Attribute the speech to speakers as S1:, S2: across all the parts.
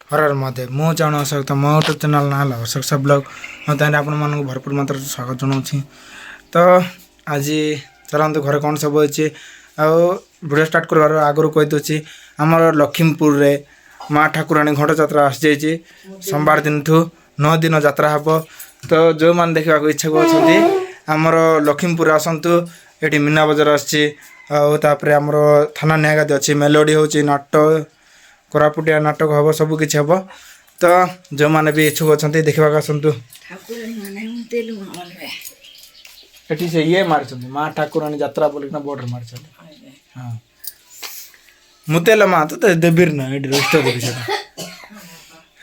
S1: हर महादेव मो जान आवश्यकता मो यूट्यूब चैनल ना आवश्यकता ब्लॉग मत आप भरपूर मात्रा स्वागत जनाऊँ। तो आज चलते घर कौन सब अच्छे वीडियो स्टार्ट कर आगुरी कहीदे आमर लखीमपुर रे माँ ठाकुराणी घंट जात्रा आसी जाइए सोमवार दिन ठू 9 दिन यात्रा हम। तो जो मैंने देखा इच्छुक अच्छा आमर लखीमपुर आसतु ये मीना बजार आसपर आमर थाना निगादी अच्छी मेलोडी हो नाटक कोरापुटिया नाटक हम सबकि हम। तो जो मैंने भी इच्छुक अच्छा देखा आसतु ये से ये मारी माँ ठाकुराणी यात्रा बोलिक बोर्डर मारी। हाँ मुतेल माँ तो देवीर ना ये इष्ट देवी से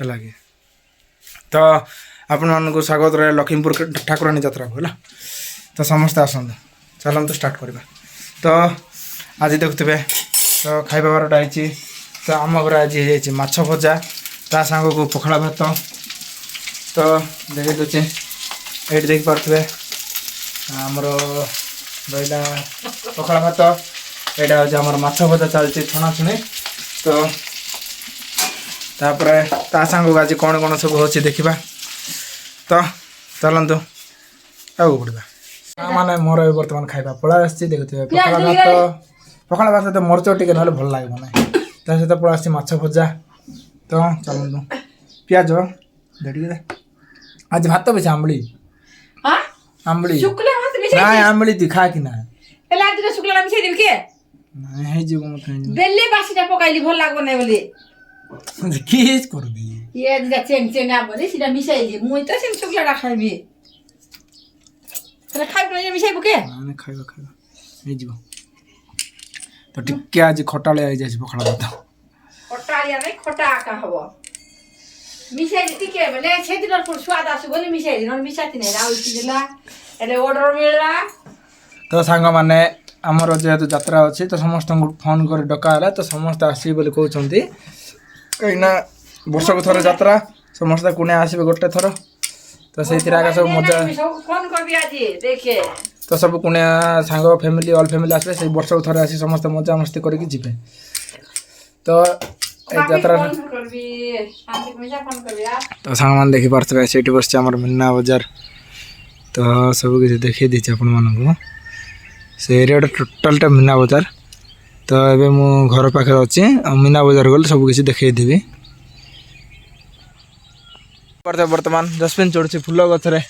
S1: है। तो आपण मानक स्वागत रहे लखीमपुर ठाकुराणी यात्रा को है। तो समस्ते आसतु चलते स्टार्ट करवा। तो आज देखुवे तो खाଇବା बारटा है। तो आम घर आज हो माछ भजा ता सांग को पखाला भात। तो देखे दूचे ये देख पारे आमर रहा पखाला भात यहाँ हूँ आम माछ भजा चलती छणा छुणी। तो तापर ता सांग आज कौन कौन सब हो देखा। तो चलतु आगे बढ़ा माने मोर बर्तमान खाଇବା पड़ा आसी देखुए पखाला भात तो मरच टे ना भल लगे ना ता सहित पड़ा आसी माछ भजा। तो चलतु पियाज देखिए आज भात बेस आंबली आंबली ना आंबली तू खा कि ना
S2: बेले बासीटा पकाइली भल लागबो नै बोली
S1: किस कर दी
S2: ये दिदा चेंग चेंग आबले सिदा मिसाइली मुई त सेम शुक्ला खाइबी तले खाइ पनि मिसाइबो के
S1: ना खाइबा खाइबा हे जीव। तो टिके आज खटाले आई जासी पखाला भात
S2: खटालिया नै खटा का हबो मिसाइली टिके बले छेदिनर पुर स्वाद आसु बोली मिसाइली न मिसाति नै राउ तिला एले ऑर्डर मिलला।
S1: तो सांग माने आमर जेहेतु यात्रा अच्छी तो समस्त फोन कर डकाला तो समस्त आसबे बोली कहते कहीं वर्ष को थर यात्रा समस्त कुणे आसबे गोटे थर। तो से सब मजा
S2: फोन करबी आज देखे
S1: तो सब कुणे सांग फैमिली ऑल फैमिली आसबे से वर्ष को थर आसी समस्त मजा मस्ती करके जीवे। तो यात्रा तो सांग मान देखी पार्थे से बस आमर मीना बजार। तो सब किसी देखी दीचे आपण मानक से एरिया टोटालटा मीना बजार। तो ये मु घर पाखे अच्छी मीना बजार गले सब किसी देखी बर्तमान जसमिन चढ़ी फूल गथरे।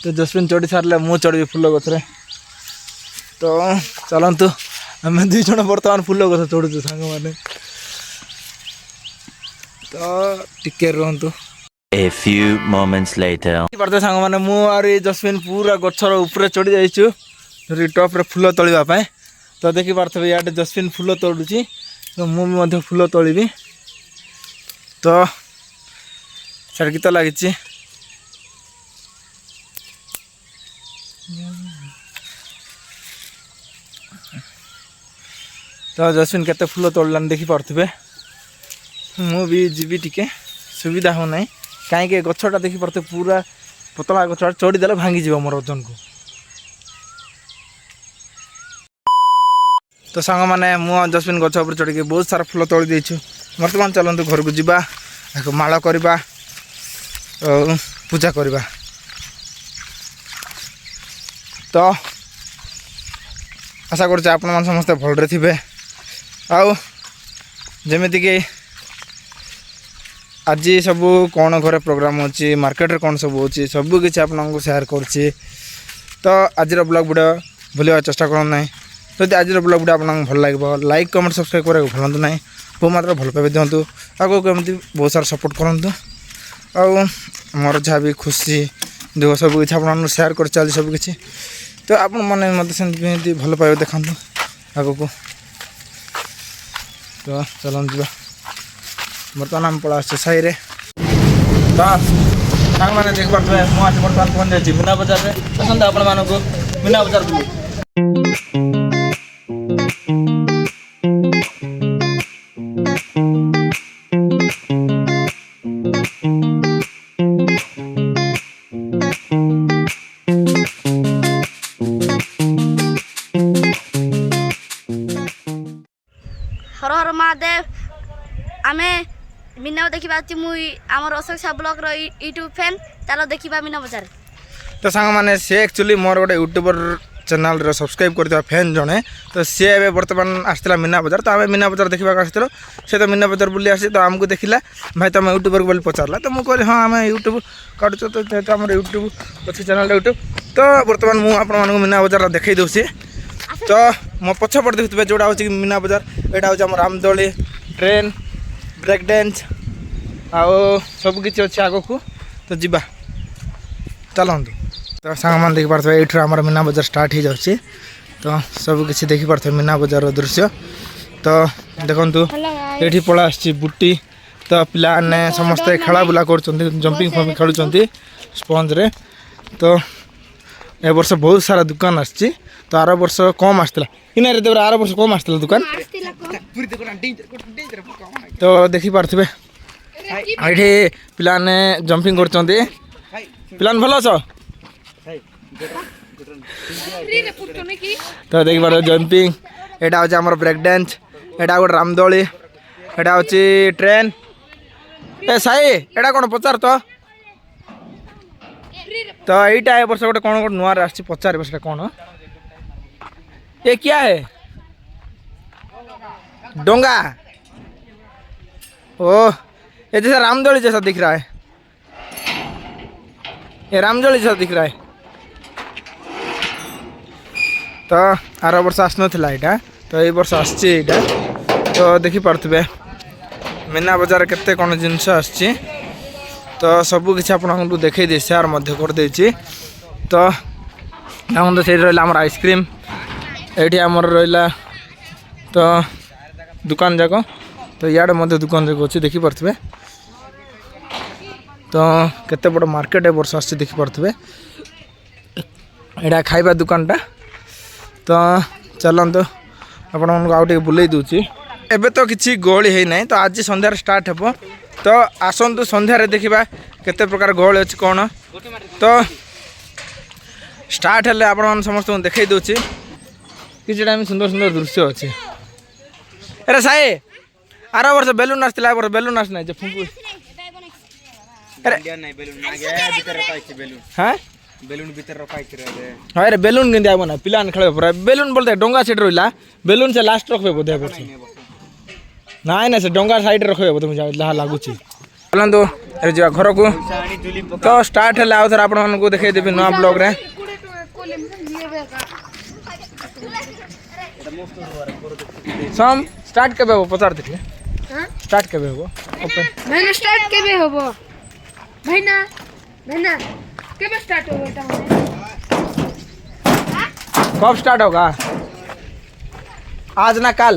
S1: तो जसमिन चढ़ी सारे मु चढ़ी फूल गथरे। तो चलतु आम दुई जन बर्तमान फूल गथ चढ़ु सांग मैंने। तो टिके रुहतु
S3: A few moments later
S1: पार्थे सांग मैंने मु जसमिन पूरा गछर ऊपर चढ़ी जाइछु टॉप रे फूल तोलिबा। तो देखी पार्थे याडे जसमिन फूल तोड़ुची तो मुझे फूल तोलिबी। तो सर गीत लगी तो जसमिन केते फूल तोड़लान देखी पार्थे मु भी जीवी टिके सुविधा हो ना कहीं गछटा देखी पार्थे पूरा पतला गछटा चढ़ी देले भांगी जीव मोर ओजन को। तो सांग मैंने मु जसमिन गछ ऊपर चढ़ी बहुत सारा फूल तोड़ी देछु। वर्तमान चलतु घर को जीवा माला करवा पूजा करवा। तो आशा कर आपण मान समस्त भलरे थिबे आउ जेमिति कि आज सब कौन घर प्रोग्राम अच्छी मार्केट रे कौन सब अच्छी सब किसी आपको शेयर करछि। तो आज ब्लॉग वीडियो भूलवा चेष्टा करूँ ना। तो आज ब्लॉग वीडियो आपको भल लगे लाइक कमेंट सब्सक्राइब करा भूलु ना बहुत मात्रा भल पाइबे दिंतु आगे कमी बहुत सारा सपोर्ट करूँ। मोर जहाँ भी खुशी दुख सब किसी आप शेयर कर चल सब किसी। तो आप मत से भल पाइबे देखा आग को। तो चलन जा बर्तमान आम पड़ा साई रे। तो सांग मैंने देख पारे मुझे बर्तमान पहुँच जाइए मीना बजार में। पसंद आपण मानक मीना बजार बुलू।
S4: हर हर महादेव आमे मीना देखिबा मु हमर अशोक सा ब्लॉग रो यूट्यूब फैन चलो देखिबा मीना बजार
S1: तो सांग मैंने सी एक्चुअली मोर गोटे यूट्यूबर चैनल रे सब्सक्राइब करथिबा फैन जणे तो सी एबे वर्तमान आस्थिला मीना बजार तो आमे मीना बजार देखिबा आस्थिलो से तो मीना बजार बुली आसी तो हमको देखिला भाई तुम यूट्यूबर बोली पचारला तो मु कहली हां आमे यूट्यूब काटुछ तो हमर यूट्यूब अछि चैनल यूट्यूब तो वर्तमान मु आपण मानको मीना बजार देखै दोसी तो मो पछ पड़ देखुतबे जोडा होछि मीना बजार एटा होछि हमर रामदोली ट्रेन ब्रेक डांस आओ सब किछि अछि आगो को तो जिबा चलंतु तो सांग मान देखि पारथबे एठरा हमर मीना बजार स्टार्ट हो जाउछि तो सब किछि देखि पारथबे मीना बजार रो दृश्य तो देखंतु एठी पळा आछि बुट्टी तो पिला ने समस्त खेला बुला करछन्ती जंपिंग फॉर्म खेलुछन्ती स्पंज रे तो ए वर्ष बहुत सारा दुकान आछि तो आरो वर्ष कम आस्तला इना रे देबरा आरो वर्ष कम आस्तला दुकान तो देखि पारथबे एठी पिला ने जंपिंग करछन्ती पिलान भलो छ तो देखि पार जंपिंग एटा होछ हमर ब्रेक डांस एटा गोट रामदोली एटा होछ ट्रेन ए साई एटा कोन पचार तो एटा ए वर्ष गोटे कोन गोट नुआर आछि पचार वर्ष कोन ये क्या है डोंगा ओ ये जैसा रामदोली जैसा दिख रहा है ये रामदोली जैसा दिख रहा है तो आर वर्ष आसना यहाँ तो ये वर्ष आसची तो देखी पार्थ्वे मीना बजार केते कौन जिनस आसची तो सबू किसी आपको देखई दे शेयर करदे तो देखो से रहा आम आइसक्रीम ये आमर रहा तो दुकान जाक तो इे दुकान जाक अच्छी देखी पार्थ्वे तो केते बड़ मार्केट ए वर्ष आसची देखी पार्थ्वे यहाँ खाइबा दुकानटा तो चलतु आपण आउ बुले दूची एबे तो किसी गहली है ना तो आज संध्यार स्टार्ट हे तो आसतु संध्यार देखा केते प्रकार गहली अच्छी कौन तो स्टार्ट हेल्ले आपण समस्त देखई दूची कि टाइम सुंदर सुंदर दृश्य अच्छे अरे साई आर वर्ष बेलून आसला वर्ष बेलून आसना फुंकु हाँ बेलून भीतर रखा अरे बेलून के आबो ना पिलान खेल पूरा बेलून बोलते डोंगा सेट रहा बेलून से लास्ट रखे बोधे ना ना से डोंगा साइड रखे बोधे मुझे जहाँ लगुच चलतु अरे जा घर को तो स्टार्ट है आउ थे आपको देखई देवी नुआ ब्लॉग रे सम स्टार्ट केबे हो पचार थे स्टार्ट केबे हो ओपन
S4: भाईना स्टार्ट केबे होबो भाईना भाईना केबे स्टार्ट होगा
S1: कब स्टार्ट होगा आज ना कल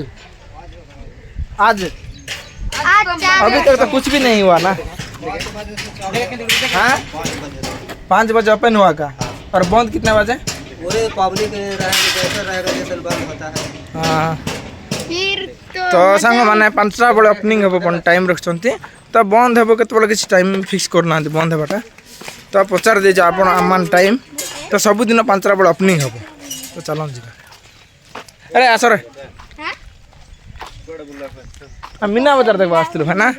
S1: आज अभी तक तो कुछ भी नहीं हुआ ना हाँ 5 बजे ओपन हुआ का और बंद कितने बजे
S5: पूरे पब्लिक जैसा रहेगा जैसे बंद होता है
S1: हाँ
S4: फिर
S1: तो सांग माने 5टा बड़े ओपनिंग हे टाइम रखते तो बंद हे के किसी टाइम फिक्स करना बंद हेबाटा तो पचार दे आप टाइम तो सबुदिन 5टा बड़े ओपनिंग हे तो चलो जी अरे आस रे मीना बजार देखा आसलु है ना